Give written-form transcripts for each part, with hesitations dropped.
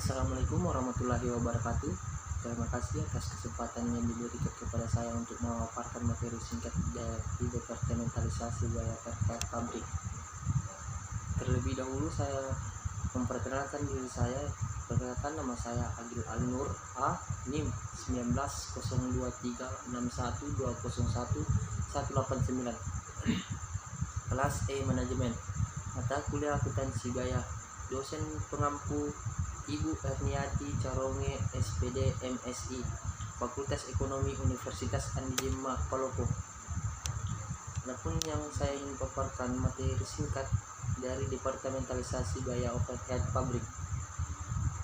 Assalamualaikum warahmatullahi wabarakatuh. Terima kasih atas kesempatan yang diberikan kepada saya untuk memaparkan materi singkat dari departementalisasi biaya terkait pabrik. Terlebih dahulu saya memperkenalkan diri saya. Perkenalkan, nama saya Agil Al-Nur A, NIM 19023161201189. Kelas E Manajemen. Mata kuliah akuntansi biaya. Dosen pengampu Ibu Erniati Caronge, SPD, MSI, Fakultas Ekonomi Universitas Andi Jemma, Palopo. Adapun yang saya ingin paparkan materi singkat dari departementalisasi biaya overhead pabrik.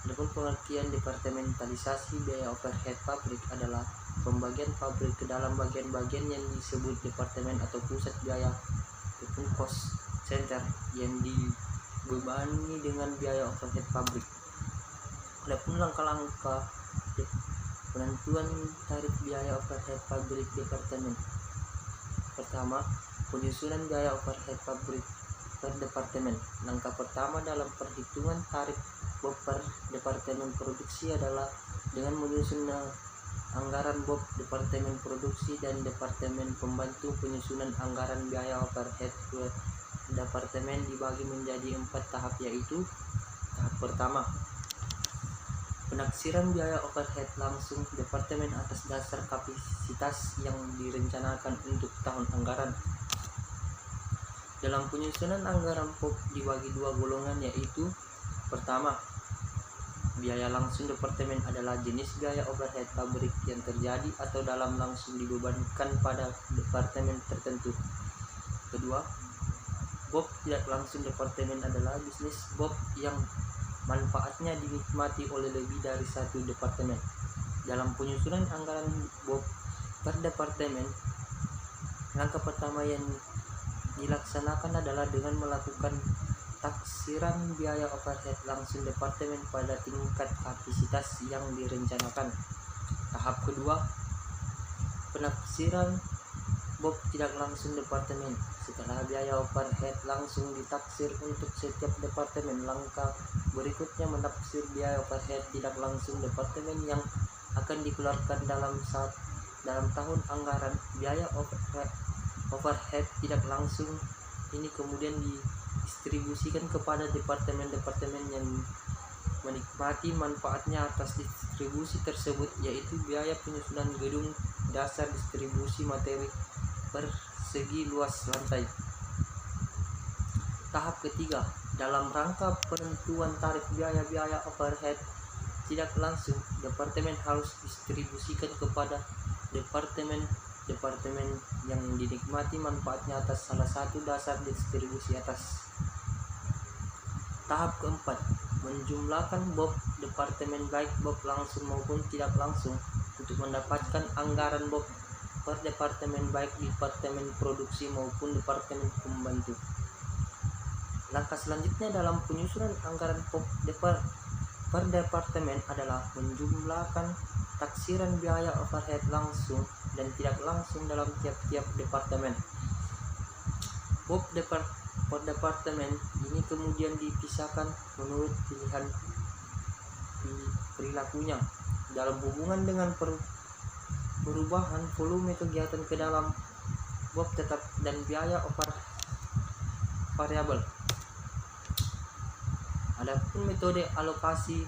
Adapun pengertian departementalisasi biaya overhead pabrik adalah pembagian pabrik ke dalam bagian-bagian yang disebut departemen atau pusat biaya ataupun cost center yang dibebani dengan biaya overhead pabrik. Adapun langkah-langkah penentuan tarif biaya overhead pabrik departemen. Pertama, penyusunan biaya overhead pabrik per departemen. Langkah pertama dalam perhitungan tarif BOP per departemen produksi adalah dengan menyusun anggaran BOP departemen produksi dan departemen pembantu. Penyusunan anggaran biaya overhead per departemen dibagi menjadi 4 tahap, yaitu tahap pertama, penaksiran biaya overhead langsung departemen atas dasar kapasitas yang direncanakan untuk tahun anggaran. Dalam penyusunan anggaran BOP dibagi 2 golongan, yaitu pertama, biaya langsung departemen adalah jenis biaya overhead pabrik yang terjadi atau dalam langsung dibebankan pada departemen tertentu. Kedua, BOP tidak langsung departemen adalah bisnis BOP yang manfaatnya dinikmati oleh lebih dari satu departemen. Dalam penyusunan anggaran BOP per departemen, langkah pertama yang dilaksanakan adalah dengan melakukan taksiran biaya overhead langsung departemen pada tingkat kapasitas yang direncanakan. Tahap kedua, penaksiran BOP tidak langsung departemen. Setelah biaya overhead langsung ditaksir untuk setiap departemen, langkah berikutnya menaksir biaya overhead tidak langsung departemen yang akan dikeluarkan dalam tahun anggaran. Biaya overhead tidak langsung ini kemudian didistribusikan kepada departemen-departemen yang menikmati manfaatnya atas distribusi tersebut, yaitu biaya penyusunan gedung dasar distribusi materi persegi luas lantai. Tahap ketiga, dalam rangka penentuan tarif biaya overhead tidak langsung, departemen harus distribusikan kepada departemen yang dinikmati manfaatnya atas salah satu dasar distribusi atas. Tahap keempat, menjumlahkan BOP departemen baik BOP langsung maupun tidak langsung untuk mendapatkan anggaran BOP per departemen baik departemen produksi maupun departemen pembantu. Langkah selanjutnya dalam penyusunan anggaran BOP per departemen adalah menjumlahkan taksiran biaya overhead langsung dan tidak langsung dalam tiap-tiap departemen. BOP per departemen ini kemudian dipisahkan menurut pilihan perilakunya dalam hubungan dengan perubahan volume kegiatan ke dalam BOP tetap dan biaya variabel. Adapun metode alokasi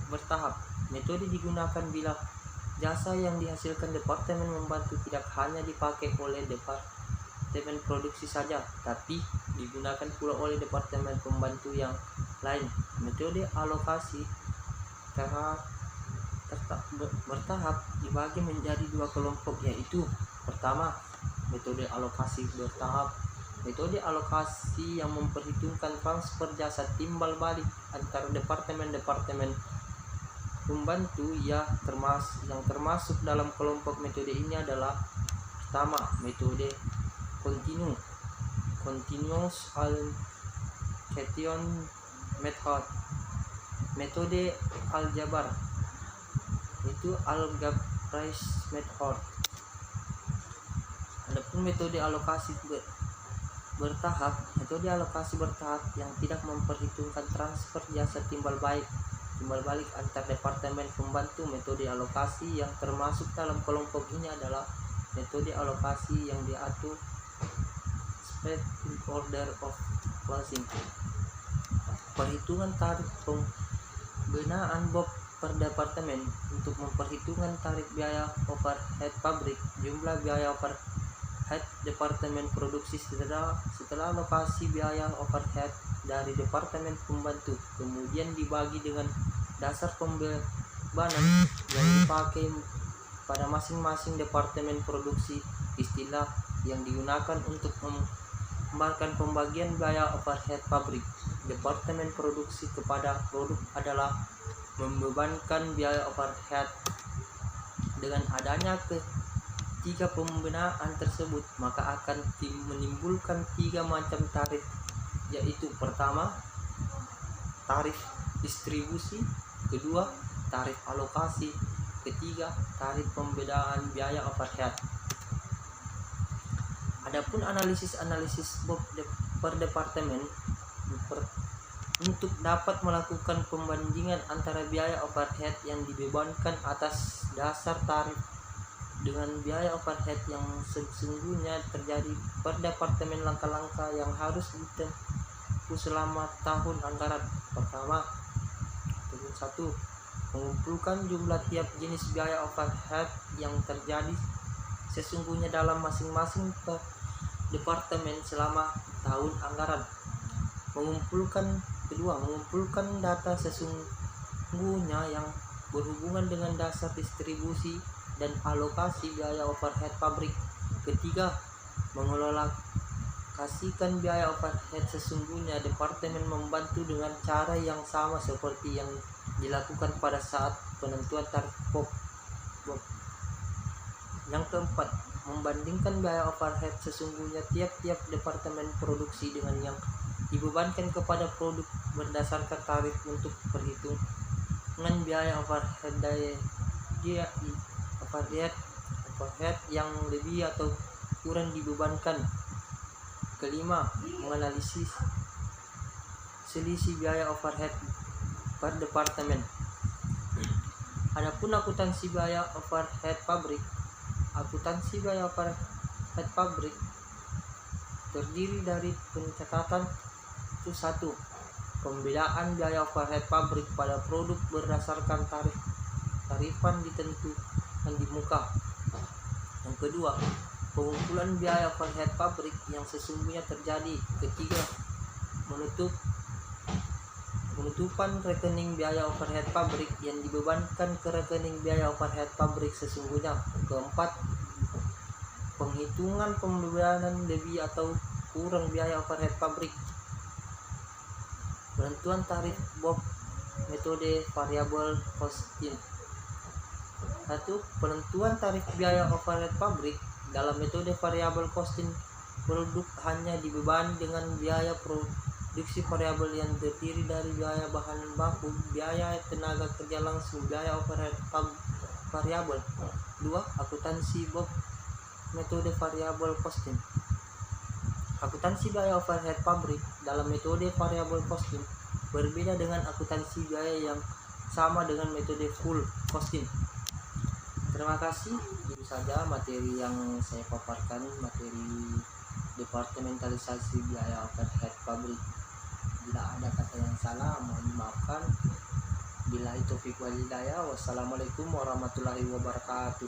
bertahap. Metode digunakan bila jasa yang dihasilkan departemen membantu tidak hanya dipakai oleh departemen produksi saja, tapi digunakan pula oleh departemen pembantu yang lain. Metode alokasi bertahap dibagi menjadi 2 kelompok, yaitu pertama, metode alokasi bertahap. Metode alokasi yang memperhitungkan transfer jasa timbal balik antara departemen-departemen pembantu yang termasuk dalam kelompok metode ini adalah pertama, metode continuous allocation method. Metode aljabar itu algebraic method. Adapun metode alokasi bertahap, metode alokasi bertahap yang tidak memperhitungkan transfer jasa timbal balik antar departemen pembantu. Metode alokasi yang termasuk dalam kelompok ini adalah metode alokasi yang diatur spread in order of closing. Perhitungan tarif pembinaan BOP per departemen. Untuk memperhitungkan tarif biaya overhead pabrik, jumlah biaya overhead departemen produksi setelah alokasi biaya overhead dari departemen pembantu, kemudian dibagi dengan dasar pembebanan yang dipakai pada masing-masing departemen produksi. Istilah yang digunakan untuk menggambarkan pembagian biaya overhead pabrik departemen produksi kepada produk adalah membebankan biaya overhead. Dengan adanya ketiga pembinaan tersebut, maka akan menimbulkan 3 macam tarif, yaitu pertama, tarif distribusi; kedua, tarif alokasi; ketiga, tarif pembedaan biaya overhead. Adapun analisis BOP per departemen untuk dapat melakukan pembandingan antara biaya overhead yang dibebankan atas dasar tarif dengan biaya overhead yang sesungguhnya terjadi per departemen. Langkah-langkah yang harus ditempuh selama tahun anggaran. Pertama, 1. Mengumpulkan jumlah tiap jenis biaya overhead yang terjadi sesungguhnya dalam masing-masing departemen selama tahun anggaran. Kedua, mengumpulkan data sesungguhnya yang berhubungan dengan dasar distribusi dan alokasi biaya overhead pabrik. Ketiga, mengalokasikan biaya overhead sesungguhnya departemen membantu dengan cara yang sama seperti yang dilakukan pada saat penentuan tarif BOP. Yang keempat, membandingkan biaya overhead sesungguhnya tiap-tiap departemen produksi dengan yang dibebankan kepada produk berdasarkan tarif. Untuk perhitungan biaya overhead yang lebih atau kurang dibebankan. Kelima, menganalisis selisih biaya overhead per departemen. Adapun akuntansi biaya overhead pabrik. Akuntansi biaya overhead pabrik terdiri dari pencatatan 1. Pembedaan biaya overhead pabrik pada produk berdasarkan tarifan ditentukan di muka. Yang kedua, pengumpulan biaya overhead pabrik yang sesungguhnya terjadi. Ketiga, penutupan rekening biaya overhead pabrik yang dibebankan ke rekening biaya overhead pabrik sesungguhnya. Keempat, penghitungan pembebanan lebih atau kurang biaya overhead pabrik. Penentuan tarif BOP metode variable costing. 1. Penentuan tarif biaya overhead pabrik dalam metode variable costing. Produk hanya dibebani dengan biaya produksi variabel yang terdiri dari biaya bahan baku, biaya tenaga kerja langsung, biaya overhead variabel. 2. Akuntansi BOP metode variable costing. Akuntansi biaya overhead pabrik dalam metode variable costing berbeda dengan akuntansi biaya yang sama dengan metode full costing. Terima kasih. Itu saja materi yang saya paparkan, materi departementalisasi biaya overhead pabrik. Bila ada kata yang salah, mohon dimaafkan. Bila itu taufiq wal hidayah. Wassalamualaikum warahmatullahi wabarakatuh.